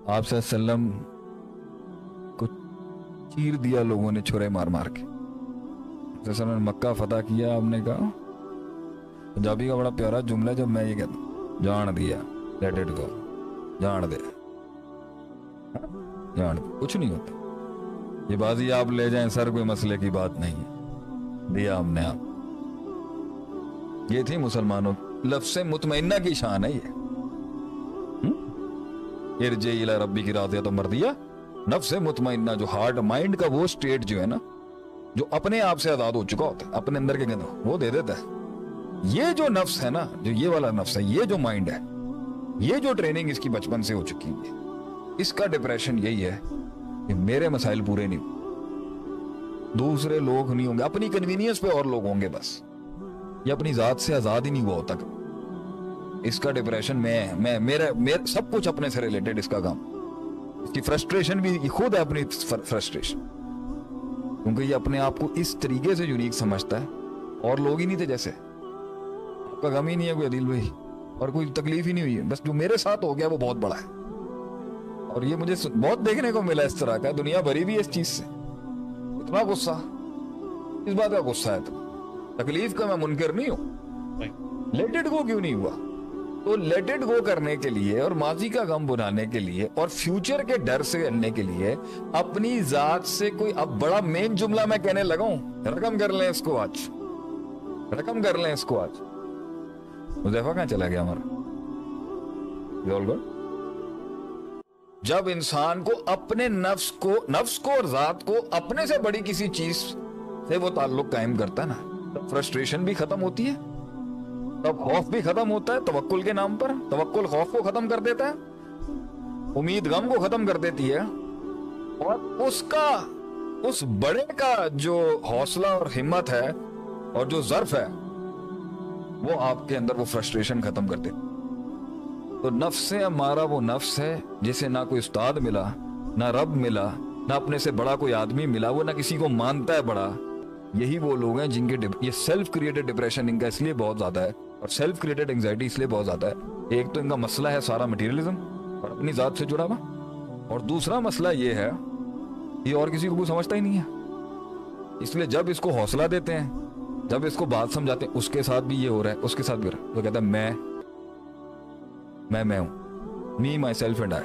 आप सल्लम को चीर दिया लोगों ने छुरे मार मार के। जैसे मैंने मक्का फतह किया, आपने कहा पंजाबी का बड़ा प्यारा जुमला जब मैं ये कहता जान दिया, लेट इट गो, जान दे, जान दे, कुछ नहीं होता। ये बाजी आप ले जाएं सर, कोई मसले की बात नहीं है, दिया हमने आप। ये थी मुसलमानों लफ्ज़ मुतमइन्ना की शान है ये। इरजे इला रब्बी की राज़िया तो मर दिया। नफ्स मुतमइन्ना जो हार्ट माइंड का वो स्टेट जो है ना, जो अपने आप से आजाद हो चुका होता है, अपने अंदर के गंदे वो दे देता है। ये जो नफ्स है ना, जो ये वाला नफ्स है, ये जो माइंड है, ये जो ट्रेनिंग इसकी बचपन से हो चुकी है, इसका डिप्रेशन यही है कि मेरे मसाइल पूरे नहीं, दूसरे लोग नहीं होंगे, अपनी कन्वीनियंस पे और लोग होंगे बस। ये अपनी जात से आजाद ही नहीं हुआ होता। इसका डिप्रेशन मैं मेरा सब कुछ अपने से रिलेटेड इसका काम। इसकी फ्रस्ट्रेशन भी खुद है अपनी फ्रस्ट्रेशन, क्योंकि ये अपने आप को इस तरीके से यूनिक समझता है और लोग ही नहीं थे जैसे। आपका गम ही नहीं है कोई अदिल भाई, और कोई तकलीफ ही नहीं हुई है, बस जो मेरे साथ हो गया वो बहुत बड़ा है। और ये मुझे बहुत देखने को मिला इस तरह का, दुनिया भरी भी है इस चीज से। इतना गुस्सा, इस बात का गुस्सा है तो तकलीफ का मैं मुनकर नहीं हूं। लेट इट गो क्यों नहीं हुआ? तो लेट इट गो करने के लिए और माजी का गम बुझाने के लिए और फ्यूचर के डर से करने के लिए अपनी जात से कोई, अब बड़ा मेन जुमला मैं कहने लगा हूं, रकम कर लें इसको आज, रकम कर लें इसको आज। हुज़ैफा कहां चला गया हमारा? जब इंसान को अपने नफ्स को और जात को अपने से बड़ी किसी चीज से वो ताल्लुक कायम करता है ना, तब फ्रस्ट्रेशन भी खत्म होती है, तब खौफ भी खत्म होता है। तवक्कुल के नाम पर तवक्कुल खौफ को खत्म कर देता है, उम्मीद गम को खत्म कर देती है, और उसका उस बड़े का जो हौसला और हिम्मत है और जो ज़र्फ है वो आपके अंदर वो फ्रस्ट्रेशन खत्म कर देती। तो नफ्स हमारा वो नफ्स है जिसे ना कोई उस्ताद मिला, ना रब मिला, ना अपने से बड़ा कोई आदमी मिला, वो ना किसी को मानता है बड़ा। यही वो लोग हैं जिनके ये सेल्फ क्रिएटेड डिप्रेशन इनका इसलिए बहुत ज्यादा है और सेल्फ क्रिएटेड एंजाइटी इसलिए बहुत ज्यादा है। एक तो इनका मसला है सारा मटेरियलिज्म और अपनी जात से जुड़ा हुआ, और दूसरा मसला ये है ये और किसी को समझता ही नहीं है। इसलिए जब इसको हौसला देते हैं, जब इसको बात समझाते हैं, उसके साथ भी ये हो रहा है, उसके साथ भी हो रहा है, तो कहता है मैं हूं, मी माई सेल्फ एंड आई।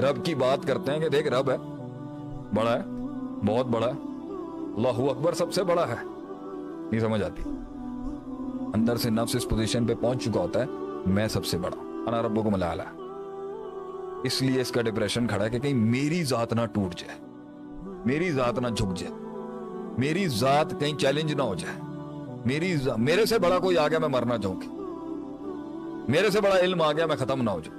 रब की बात करते हैं कि देख रब है, बड़ा है, बहुत बड़ा है, अल्लाहू अकबर सबसे बड़ा है, नहीं समझ आती। अंदर से नफ्स इस पोजीशन पे पहुंच चुका होता है, मैं सबसे बड़ा, अना रब्बुकुम अल-आला। इसलिए इसका डिप्रेशन खड़ा है कि कहीं मेरी जात ना टूट जाए, मेरी जात ना झुक जाए, मेरी जात कहीं चैलेंज ना हो जाए, मेरे से बड़ा कोई आ गया मैं मरना चाहूंगी, मेरे से बड़ा इल्म आ गया मैं खत्म ना हो जाऊं,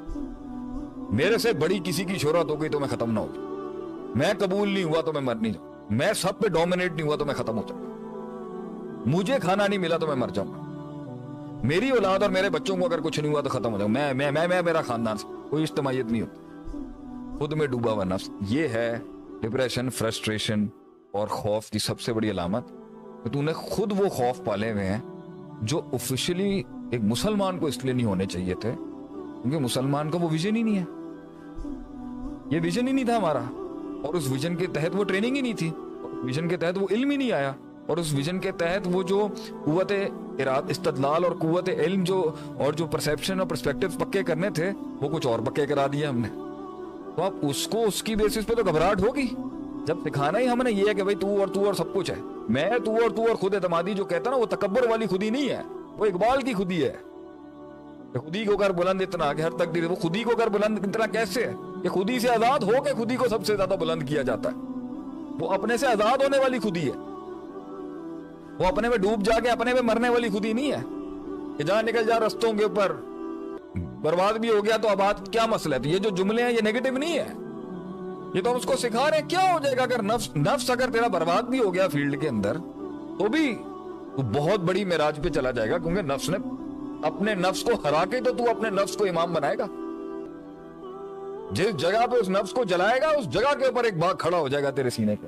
मेरे से बड़ी किसी की शोहरत हो गई तो मैं खत्म ना हो जाऊं, मैं कबूल नहीं हुआ तो मैं मर नहीं जाऊं, मैं सब पे डोमिनेट नहीं हुआ तो मैं खत्म हो जाऊंगा, मुझे खाना नहीं मिला तो मैं मर जाऊंगा, मेरी औलाद और मेरे बच्चों को अगर कुछ नहीं हुआ तो खत्म हो जाऊंगा, मैं मेरा खानदान से कोई इज्तिमाइयत नहीं होती, खुद में डूबा हुआ नफ्स। ये है डिप्रेशन, फ्रस्ट्रेशन और खौफ की सबसे बड़ी अलामत। तो तूने खुद वो खौफ पाले हुए हैं जो ऑफिशियली एक मुसलमान को इसलिए नहीं होने चाहिए थे, क्योंकि मुसलमान का वो विजन ही नहीं है, ये विजन ही नहीं था हमारा, और उस विजन के तहत वो ट्रेनिंग ही नहीं थी, विजन के तहत वो इल्म ही नहीं आया, और उस विजन के तहत वो जो कुव्वत इस्तदलाल और कुव्वत इल्म जो और जो परसेप्शन और पर्सपेक्टिव पक्के करने थे वो कुछ और पक्के करा दिए हमने। तो आप उसको उसकी बेसिस पे तो घबराहट होगी। जब सिखाना ही हमने ये है कि भाई तू और सब कुछ है, मैं तू और खुद एतमादी जो कहता ना, वो तकब्बर वाली खुदी नहीं है, वो इकबाल की खुदी है। खुदी को कर बुलंद इतना कि हर तकदीर, वो खुदी को कर बुलंद इतना कैसे है कि खुदी से आजाद हो के खुदी को सबसे ज्यादा बुलंद किया जाता है। वो अपने से आजाद होने वाली खुदी है, वो अपने में डूब जाके अपने में मरने वाली खुदी नहीं है कि जहां निकल जा रस्तों के ऊपर बर्बाद भी हो गया तो अब बात क्या मसला है। तो ये जो जुमले हैं ये नेगेटिव नहीं है, ये तो हम उसको सिखा रहे हैं। क्या हो जाएगा अगर नफ्स अगर तेरा बर्बाद भी हो गया फील्ड के अंदर, तो भी तू बहुत बड़ी मेराज पे चला जाएगा, क्योंकि नफ्स ने अपने नफ्स को हरा के तो तू अपने नफ्स को इमाम बनाएगा। जिस जगह पे उस नफ्स को जलाएगा उस जगह के ऊपर एक बाग खड़ा हो जाएगा तेरे सीने पे।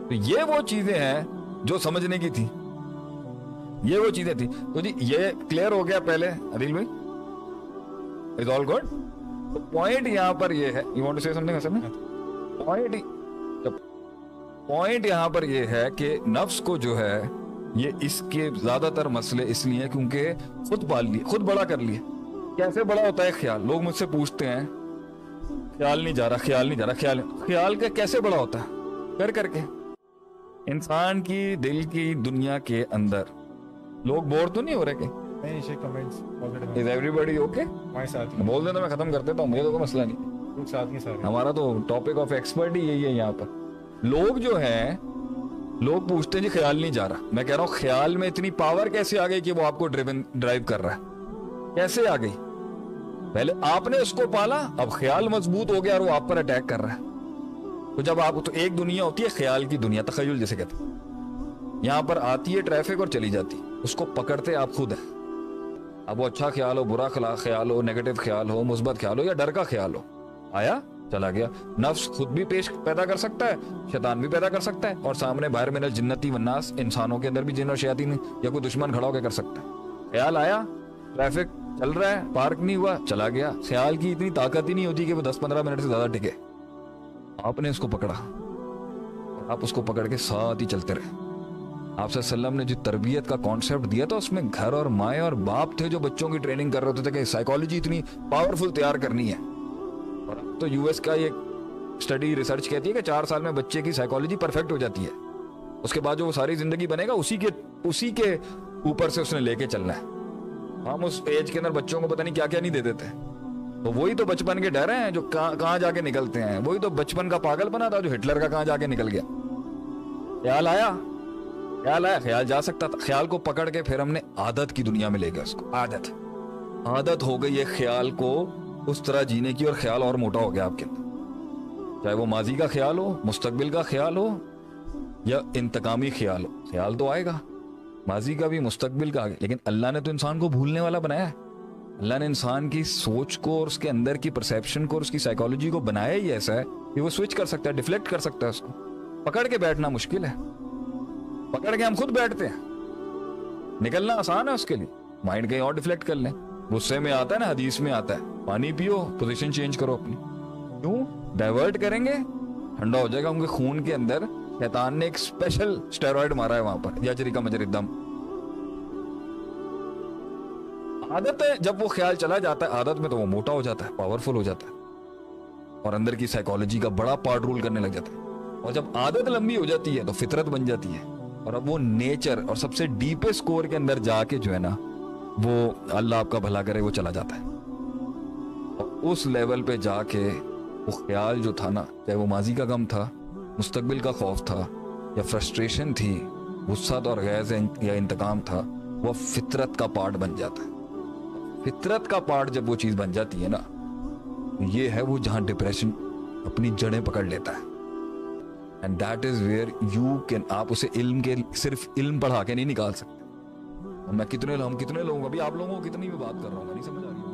तो ये वो चीजें हैं जो समझने की थी, ये वो चीजें थी। तो जी ये क्लियर हो गया पहले अदिल भाई, इज ऑल गुड। तो पॉइंट यहाँ पर ये है, you want to say something Hasan? Point यहाँ पर ये है कि नफ्स को जो है, ये इसके ज्यादातर मसले इसलिए क्योंकि खुद पाल लिए, खुद बड़ा कर लिए। कैसे बड़ा होता है ख्याल? लोग मुझसे पूछते हैं ख्याल नहीं जा रहा, ख्याल नहीं जा रहा, ख्याल का कैसे बड़ा होता है? कर करके। इंसान की दिल की दुनिया के अंदर लोग बोर तो नहीं हो रहे? Is everybody okay? बोल देना, मैं खत्म कर देता हूँ, मुझे तो कोई मसला नहीं। हमारा तो टॉपिक ऑफ एक्सपर्ट ही यही है यहाँ पर। लोग जो हैं, लोग पूछते हैं जी ख्याल नहीं जा रहा। मैं कह रहा हूँ ख्याल में इतनी पावर कैसे आ गई कि वो आपको ड्राइव कर रहा है? कैसे आ गई? पहले आपने उसको पाला, अब ख्याल मजबूत हो गया और वो आप पर अटैक कर रहा है। तो जब आप, तो एक दुनिया होती है ख्याल की दुनिया, तखय्युल जिसे कहते हैं। यहाँ पर आती है ट्रैफिक और चली जाती, उसको पकड़ते आप खुद हैं। अब वो अच्छा ख्याल हो, बुरा ख्याल हो, नेगेटिव ख्याल हो, मुस्बत ख्याल हो या डर का ख्याल हो, आया चला गया। नफ्स खुद भी पेश पैदा कर सकता है, शैतान भी पैदा कर सकता है, और सामने बाहर मिनल जिन्नती वन्नास, इंसानों के अंदर भी जिन और शयातीन या कोई दुश्मन खड़ा होकर कर सकता है। ख्याल आया, ट्रैफिक चल रहा है, पार्क नहीं हुआ, चला गया। ख्याल की इतनी ताकत ही नहीं होती कि वो 10-15 मिनट से ज्यादा टिके। आपने उसको पकड़ा, आप उसको पकड़ के साथ ही चलते रहे। आपसे सल्लम ने जो तरबियत का कॉन्सेप्ट दिया था, उसमें घर और माए और बाप थे जो बच्चों की ट्रेनिंग कर रहे होते थे कि साइकोलॉजी इतनी पावरफुल तैयार करनी है। और अब तो यूएस का ये स्टडी रिसर्च कहती है कि 4 साल में बच्चे की साइकोलॉजी परफेक्ट हो जाती है। उसके बाद जो वो सारी जिंदगी बनेगा उसी के ऊपर से उसने लेके चलना है। हम उस एज के अंदर बच्चों को पता नहीं क्या क्या नहीं दे देते। तो वही तो बचपन के डर हैं जो कहाँ जाके निकलते हैं। वही तो बचपन का पागल बना था जो हिटलर का कहाँ जाके निकल गया। ख्याल आया, ख्याल जा सकता था। ख्याल को पकड़ के फिर हमने आदत की दुनिया में ले गया उसको। आदत हो गई है ख्याल को उस तरह जीने की, और ख्याल और मोटा हो गया आपके अंदर। चाहे वो माजी का ख्याल हो, मुस्तकबिल का ख्याल हो या इंतकामी ख्याल हो, ख्याल तो आएगा, माजी का भी मुस्तकबिल का। लेकिन अल्लाह ने तो इंसान को भूलने वाला बनाया है। अल्लाह ने इंसान की सोच को और उसके अंदर की परसेप्शन को और उसकी साइकोलॉजी को बनाया ही ऐसा है कि वो स्विच कर सकता है, डिफ्लेक्ट कर सकता है। उसको पकड़ के बैठना मुश्किल है, पकड़ के हम खुद बैठते हैं, निकलना आसान है उसके लिए। माइंड कहीं और डिफ्लेक्ट कर लें। गुस्से में आता है ना, हदीस में आता है, पानी पियो, पोजीशन चेंज करो अपनी। क्यों डाइवर्ट करेंगे? ठंडा हो जाएगा। उनके खून के अंदर शैतान ने एक स्पेशल स्टेरॉइड मारा है वहां पर, या जरिका मजरिदम। आदत है, जब वो ख्याल चला जाता है आदत में तो वो मोटा हो जाता है, पावरफुल हो जाता है, और अंदर की साइकोलॉजी का बड़ा पार्ट रूल करने लग जाता है। और जब आदत लंबी हो जाती है तो फितरत बन जाती है, और अब वो नेचर और सबसे डीपेस्ट कोर के अंदर जाके जो है ना, वो अल्लाह आपका भला करे, वो चला जाता है। और उस लेवल पे जाके वो ख्याल जो था ना, चाहे वो माजी का गम था, मुस्तकबिल का खौफ था, या फ्रस्ट्रेशन थी, गुस्सा था और गैज़ या इंतकाम था, वो फितरत का पार्ट बन जाता है। फितरत का पार्ट जब वो चीज बन जाती है ना, ये है वो जहां डिप्रेशन अपनी जड़ें पकड़ लेता है। And that is where you can, आप उसे इल्म के, सिर्फ इल्म पढ़ा के नहीं निकाल सकते। हम कितने लोगों, अभी आप लोगों को कितनी भी बात कर रहा हूँ, नहीं समझ आ रही है।